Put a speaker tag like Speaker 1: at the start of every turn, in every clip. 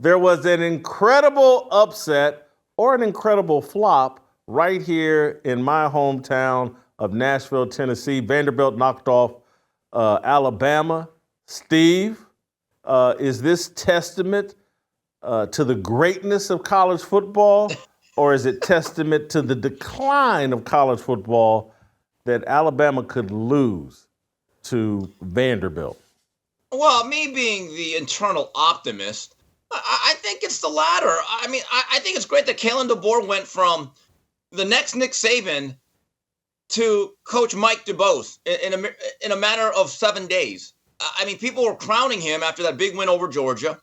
Speaker 1: there was an incredible upset or an incredible flop right here in my hometown of Nashville, Tennessee. Vanderbilt knocked off Alabama. Steve, is this testament to the greatness of college football, or is it testament to the decline of college football that Alabama could lose to Vanderbilt?
Speaker 2: Well, me being the internal optimist, I think it's the latter. I mean, I think it's great that Kalen DeBoer went from the next Nick Saban to Coach Mike DuBose in a matter of 7 days. I mean, people were crowning him after that big win over Georgia,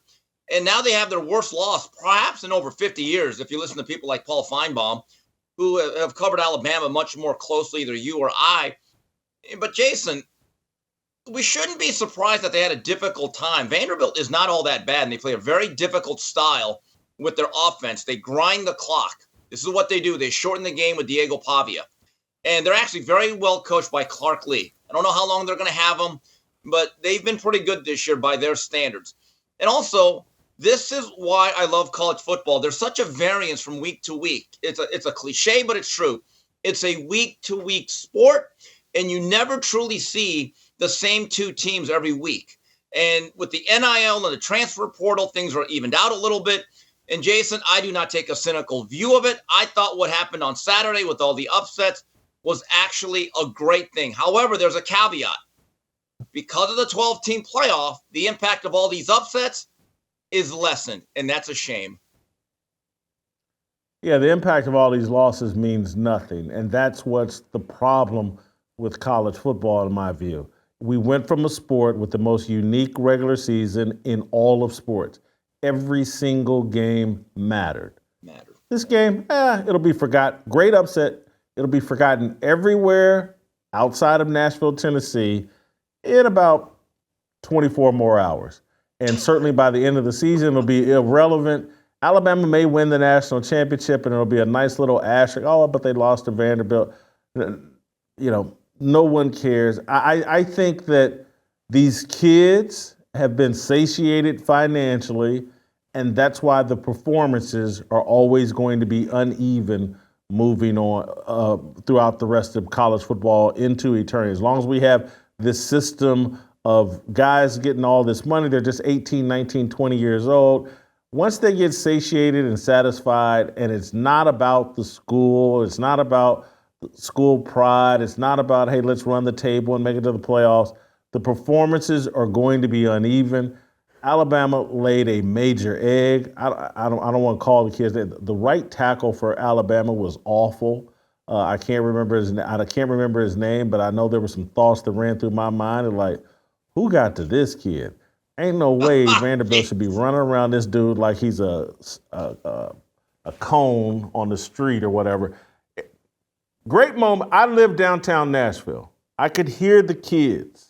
Speaker 2: and now they have their worst loss perhaps in over 50 years, if you listen to people like Paul Feinbaum, who have covered Alabama much more closely, either you or I. But, Jason, we shouldn't be surprised that they had a difficult time. Vanderbilt is not all that bad, and they play a very difficult style with their offense. They grind the clock. This is what they do. They shorten the game with Diego Pavia. And they're actually very well coached by Clark Lee. I don't know how long they're going to have him, but they've been pretty good this year by their standards. And also, this is why I love college football. There's such a variance from week to week. It's a cliche, but it's true. It's a week-to-week sport, and you never truly see the same two teams every week. And with the NIL and the transfer portal, things are evened out a little bit. And Jason, I do not take a cynical view of it. I thought what happened on Saturday with all the upsets was actually a great thing. However, there's a caveat. Because of the 12-team playoff, the impact of all these upsets is lessened, and that's a shame.
Speaker 1: Yeah, the impact of all these losses means nothing, and that's what's the problem with college football, in my view. We went from a sport with the most unique regular season in all of sports. Every single game mattered. This game, it'll be forgotten. Great upset. It'll be forgotten everywhere outside of Nashville, Tennessee in about 24 more hours. And certainly by the end of the season, it'll be irrelevant. Alabama may win the national championship, and it'll be a nice little asterisk. Oh, but they lost to Vanderbilt. You know, no one cares. I think that these kids have been satiated financially, and that's why the performances are always going to be uneven moving on throughout the rest of college football into eternity. As long as we have this system of guys getting all this money, they're just 18, 19, 20 years old. Once they get satiated and satisfied, and it's not about the school, it's not about school pride, it's not about, hey, let's run the table and make it to the playoffs, the performances are going to be uneven. Alabama laid a major egg. I don't want to call the kids. The right tackle for Alabama was awful. I can't remember his name, but I know there were some thoughts that ran through my mind, like, who got to this kid? Ain't no way Vanderbilt should be running around this dude like he's a cone on the street or whatever. Great moment. I live downtown Nashville. I could hear the kids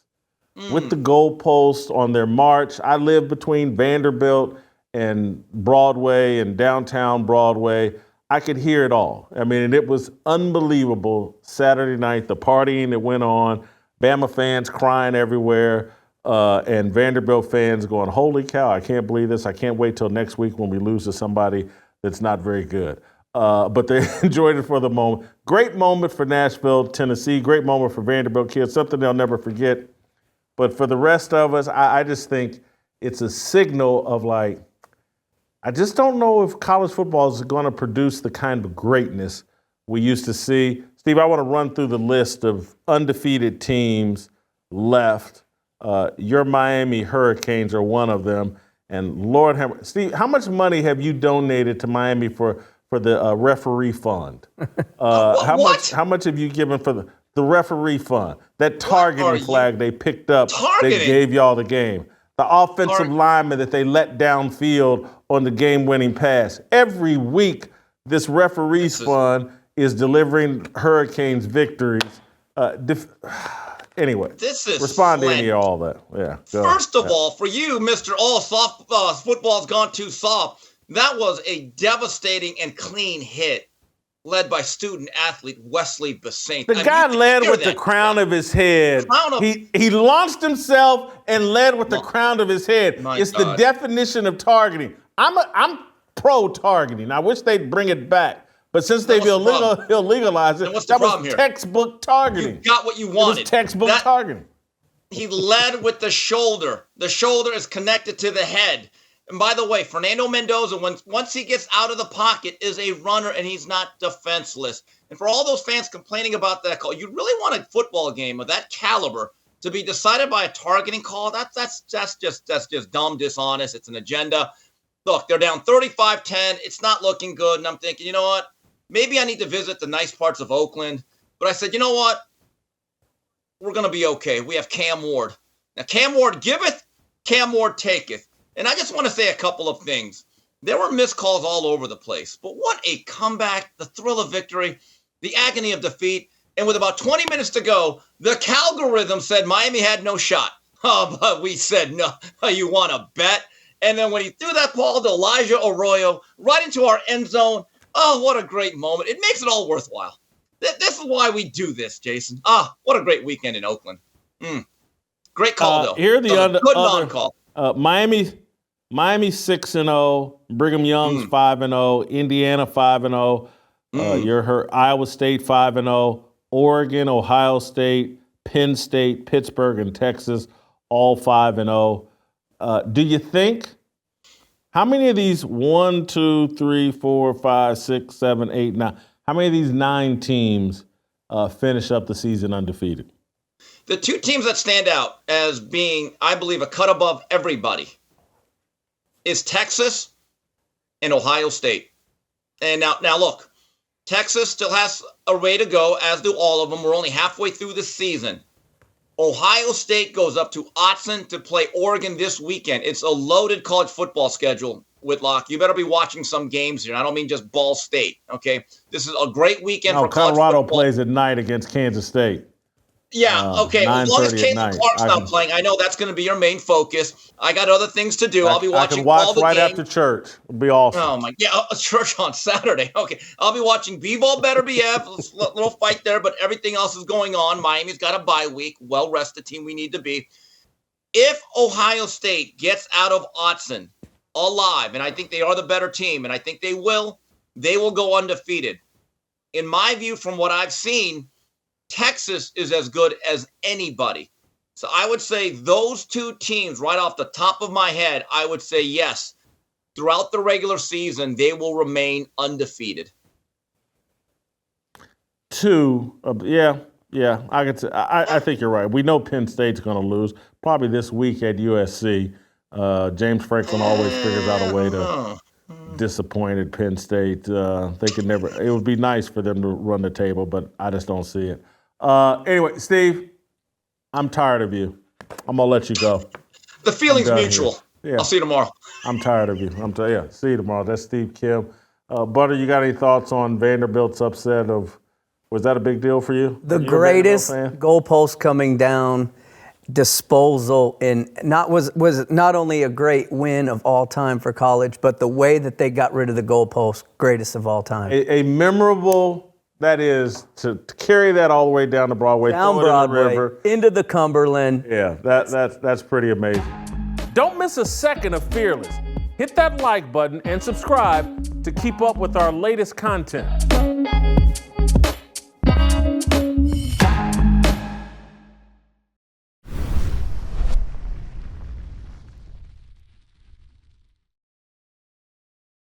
Speaker 1: with the goalposts on their march. I live between Vanderbilt and Broadway and downtown Broadway. I could hear it all. I mean, and it was unbelievable Saturday night, the partying that went on, Bama fans crying everywhere, and Vanderbilt fans going, holy cow, I can't believe this. I can't wait till next week when we lose to somebody that's not very good. But they enjoyed it for the moment. Great moment for Nashville, Tennessee. Great moment for Vanderbilt kids, something they'll never forget. But for the rest of us, I just think it's a signal of like, I just don't know if college football is going to produce the kind of greatness we used to see. Steve, I want to run through the list of undefeated teams left. Your Miami Hurricanes are one of them. And Lord have Steve, how much money have you donated to Miami for the referee fund? How much have you given for the referee fund? That targeting flag they picked up, they gave y'all the game. The offensive lineman that they let downfield on the game-winning pass. Every week, this referees fund is delivering Hurricanes victories. Anyway, respond to any of all that. Yeah.
Speaker 2: First of all, for you, Mr. Football's gone too soft, that was a devastating and clean hit led by student-athlete Wesley Bassint.
Speaker 1: The guy led with the crown of his head. He launched himself and led with the crown of his head. It's the definition of targeting. I'm pro targeting. I wish they'd bring it back. But since they've illegalized it, that was textbook targeting.
Speaker 2: You got what you wanted.
Speaker 1: It was textbook targeting.
Speaker 2: He led with the shoulder. The shoulder is connected to the head. And by the way, Fernando Mendoza, once he gets out of the pocket, is a runner, and he's not defenseless. And for all those fans complaining about that call, you really want a football game of that caliber to be decided by a targeting call? That's just dumb, dishonest. It's an agenda. Look, they're down 35-10. It's not looking good. And I'm thinking, you know what? Maybe I need to visit the nice parts of Oakland. But I said, you know what? We're going to be okay. We have Cam Ward. Now, Cam Ward giveth, Cam Ward taketh. And I just want to say a couple of things. There were missed calls all over the place. But what a comeback, the thrill of victory, the agony of defeat. And with about 20 minutes to go, the Calgorithm said Miami had no shot. Oh, but we said, no, you want to bet? And then when he threw that ball to Elijah Arroyo right into our end zone, oh, what a great moment. It makes it all worthwhile. This is why we do this, Jason. Ah, what a great weekend in Oakland. Great call, though.
Speaker 1: Here are the other
Speaker 2: non-call.
Speaker 1: Miami 6-0, Brigham Young's 5-0, Indiana 5-0, Iowa State 5-0, Oregon, Ohio State, Penn State, Pittsburgh, and Texas all 5-0. Do you think? How many of these 1, 2, 3, 4, 5, 6, 7, 8, 9? How many of these 9 teams finish up the season undefeated?
Speaker 2: The 2 teams that stand out as being, I believe, a cut above everybody is Texas and Ohio State. And now look, Texas still has a way to go, as do all of them. We're only halfway through the season. Ohio State goes up to Autzen to play Oregon this weekend. It's a loaded college football schedule, Whitlock. You better be watching some games here. I don't mean just Ball State, okay? This is a great weekend for college
Speaker 1: Colorado
Speaker 2: football.
Speaker 1: plays at night against Kansas State.
Speaker 2: Yeah, okay. As long as Caitlin Clark's not playing, I know that's going to be your main focus. I got other things to do. I'll be watching all the games.
Speaker 1: I can watch right after church. It'll be awesome.
Speaker 2: Oh, my. Yeah, church on Saturday. Okay. I'll be watching B-Ball better BF. Little fight there, but everything else is going on. Miami's got a bye week. Well-rested team we need to be. If Ohio State gets out of Autzen alive, and I think they are the better team, and I think they will go undefeated. In my view, from what I've seen, Texas is as good as anybody. So I would say those 2 teams, right off the top of my head, I would say yes. Throughout the regular season, they will remain undefeated.
Speaker 1: 2, yeah. I think you're right. We know Penn State's going to lose probably this week at USC. James Franklin always figures out a way to disappoint at Penn State. They could never. It would be nice for them to run the table, but I just don't see it. Anyway, Steve, I'm tired of you. I'm gonna let you go.
Speaker 2: The feeling's mutual. Yeah. I'll see you tomorrow.
Speaker 1: I'm tired of you. See you tomorrow. That's Steve Kim. Butter, you got any thoughts on Vanderbilt's upset of? Was that a big deal for you?
Speaker 3: The greatest goalpost coming down disposal was not only a great win of all time for college, but the way that they got rid of the goalpost, greatest of all time.
Speaker 1: A memorable. That is to carry that all the way down to Broadway,
Speaker 3: down Broadway, in the river, into the Cumberland.
Speaker 1: Yeah, that's pretty amazing. Don't miss a second of Fearless. Hit that like button and subscribe to keep up with our latest content.